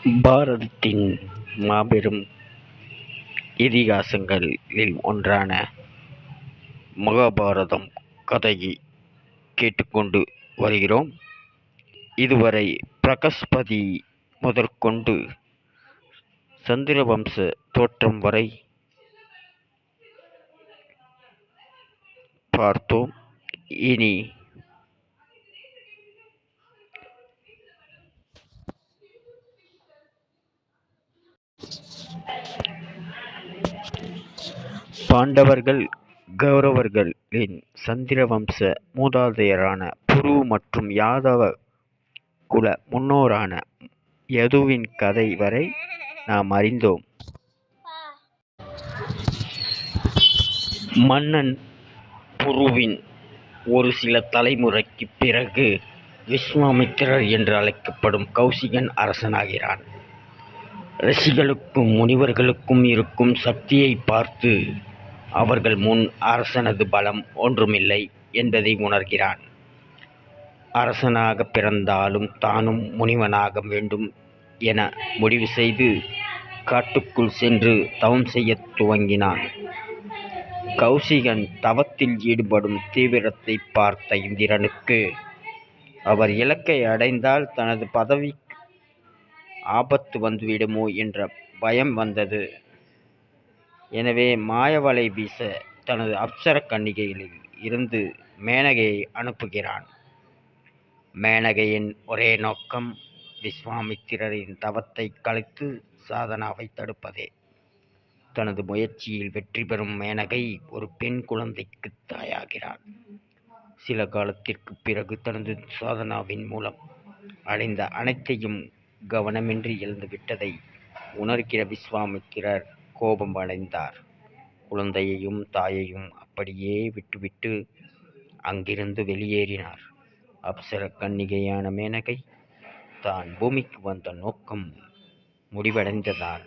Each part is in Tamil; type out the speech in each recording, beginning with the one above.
பாரதத்தின் மாபெரும் இதிகாசங்களில் ஒன்றான மகாபாரதம் கதையை கேட்டுக்கொண்டு வருகிறோம். இதுவரை பிரகஸ்பதி முதற்கொண்டு சந்திரவம்ச தோற்றம் வரை பார்த்தோம். இனி பாண்டவர்கள் கௌரவர்களின் சந்திரவம்ச மூதாதையரான புரு மற்றும் யாதவ குல முன்னோரான யதுவின் கதை வரை நாம் அறிந்தோம். மன்னன் புருவின் ஒரு சில தலைமுறைக்கு பிறகு விஸ்வாமித்திரர் என்று அழைக்கப்படும் கௌசிகன் அரசனாகிறான். ரிஷிகளுக்கும் முனிவர்களுக்கும் இருக்கும் சக்தியை பார்த்து அவர்கள் முன் அரசனது பலம் ஒன்றுமில்லை என்பதை உணர்கிறான். அரசனாக பிறந்தாலும் தானும் முனிவனாக வேண்டும் என முடிவு செய்து காட்டுக்குள் சென்று தவம் செய்ய துவங்கினான். கௌசிகன் தவத்தில் ஈடுபடும் தீவிரத்தை பார்த்த இந்திரனுக்கு அவர் இலக்கை அடைந்தால் தனது பதவி ஆபத்து வந்துவிடுமோ என்ற பயம் வந்தது. எனவே மாயவலை வீச தனது அப்சர கன்னிகைகளில் இருந்து மேனகையை அனுப்புகிறான். மேனகையின் ஒரே நோக்கம் விஸ்வாமித்திரரின் தவத்தை கலைத்து சாதனாவை தடுப்பதே. தனது முயற்சியில் வெற்றி பெறும் மேனகை ஒரு பெண் குழந்தைக்கு தாயாகிறாள். சில காலத்திற்கு பிறகு தனது சாதனாவின் மூலம் அடைந்த அனைத்தையும் கவனமின்றி இழந்துவிட்டதை உணர்கிற விஸ்வாமித்திரர் கோபம் அடைந்தார். குழந்தையையும் தாயையும் அப்படியே விட்டுவிட்டு அங்கிருந்து வெளியேறினார். அப்சர கன்னிகையான மேனகை தான் பூமிக்கு வந்த நோக்கம் முடிவடைந்ததால்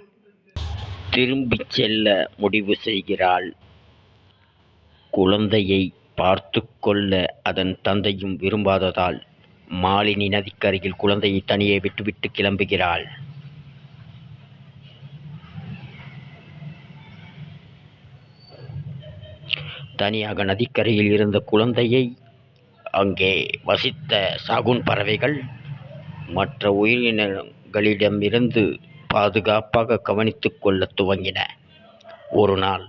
திரும்பிச் செல்ல முடிவு செய்கிறாள். குழந்தையை பார்த்து கொள்ள அதன் தந்தையும் விரும்பாததால் மாலினி நதிக்கரையில் குழந்தையை தனியே விட்டுவிட்டு கிளம்புகிறாள். தனியாக நதிக்கரையில் இருந்த குழந்தையை அங்கே வசித்த சாகுன் பறவைகள் மற்ற உயிரினங்களிடமிருந்து பாதுகாப்பாக கவனித்து கொள்ள துவங்கின. ஒரு நாள்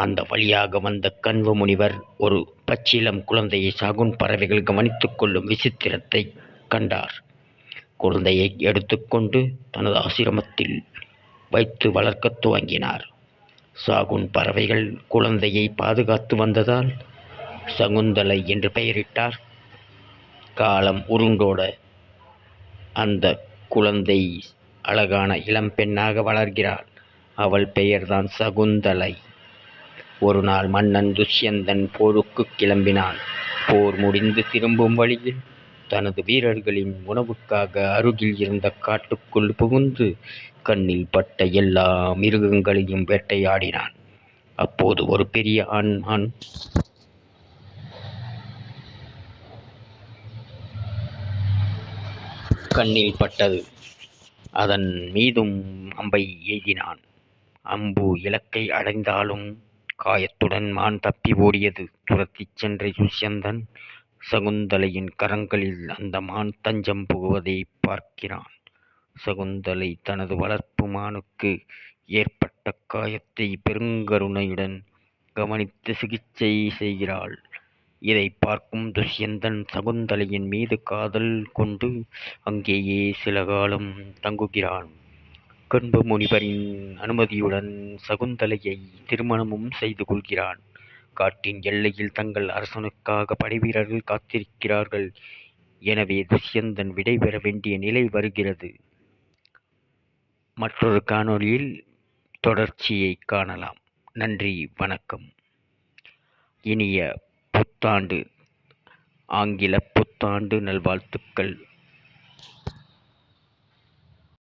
அந்த வழியாக வந்த கண்வ முனிவர் ஒரு பச்சிலம் குழந்தையை சாகுன் பறவைகள் கவனித்துக் கொள்ளும் விசித்திரத்தை கண்டார். குழந்தையை எடுத்துக்கொண்டு தனது ஆசிரமத்தில் வைத்து வளர்க்க துவங்கினார். சாகுன் பறவைகள் குழந்தையை பாதுகாத்து வந்ததால் சகுந்தலை என்று பெயரிட்டார். காலம் உருண்டோட அந்த குழந்தை அழகான இளம்பெண்ணாக வளர்கிறாள். அவள் பெயர்தான் சகுந்தலை. ஒரு நாள் மன்னன் துஷ்யந்தன் போருக்கு கிளம்பினான். போர் முடிந்து திரும்பும் வழியில் தனது வீரர்களின் உணவுக்காக அருகில் இருந்த காட்டுக்குள் புகுந்து கண்ணில் பட்ட எல்லா மிருகங்களையும் வேட்டையாடினான். அப்போது ஒரு பெரிய ஆண் கண்ணில் பட்டது. அதன் மீதும் அம்பை எய்தினான். அம்பு இலக்கை அடைந்தாலும் காயத்துடன் மான் தப்பி ஓடியது. துரத்திச் சென்ற துஷ்யந்தன் சகுந்தலையின் கரங்களில் அந்த மான் தஞ்சம் புகுவதை பார்க்கிறான். சகுந்தலை தனது வளர்ப்பு மானுக்கு ஏற்பட்ட காயத்தை பெருங்கருணையுடன் கவனித்து சிகிச்சை செய்கிறாள். இதை பார்க்கும் துஷ்யந்தன் சகுந்தலையின் மீது காதல் கொண்டு அங்கேயே சில காலம் தங்குகிறான். கண்வ முனிவரின் அனுமதியுடன் சகுந்தலையை திருமணமும் செய்து கொள்கிறான். காட்டின் எல்லையில் தங்கள் அரசனுக்காக படைவீரர்கள் காத்திருக்கிறார்கள். எனவே துஷ்யந்தன் விடைபெற வேண்டிய நிலை வருகிறது. மற்றொரு காணொளியில் தொடர்ச்சியை காணலாம். நன்றி, வணக்கம். இனிய புத்தாண்டு, ஆங்கில புத்தாண்டு நல்வாழ்த்துக்கள்.